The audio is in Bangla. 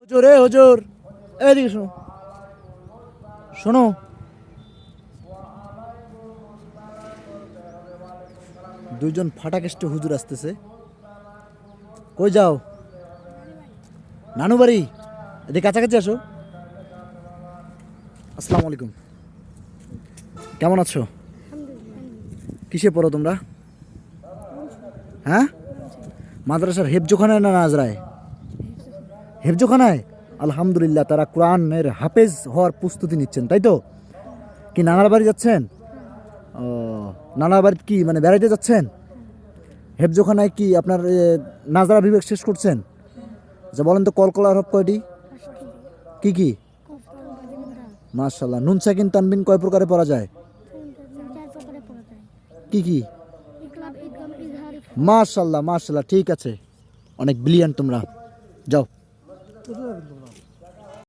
হুজুর হুজুর, এদিকে শোনো শোনো, দুইজন ফাটাকেষ্ট হুজুর আসতেছে। কই যাও? নানু বাড়ি। এদিকে কাছাকাছি আসো। আসসালামু আলাইকুম, কেমন আছো? কিসে পড়ো তোমরা? হ্যাঁ, মাদ্রাসার হেফজোখানায় না নাজরায়? হেফজোখানায়। আলহামদুলিল্লাহ, তারা কোরআনের হাফেজ হওয়ার প্রস্তুতি নিচ্ছেন, তাই তো? কি নানার বাড়ি যাচ্ছেন? ও, নানার বাড়ি কি মানে বেড়াইতে যাচ্ছেন? হেফজোখানায় কি আপনার নাজরা বিভাগ শেষ করছেন? আচ্ছা বলেন তো, কলকলার হরফ কয়টি? কি কি? মাশাআল্লাহ। নুন সাকিন তানবিন কয় প্রকারে পড়া যায়? কি কি? মাশাআল্লাহ মাশাআল্লাহ, ঠিক আছে, অনেক ব্রিলিয়ান্ট তোমরা। যাও।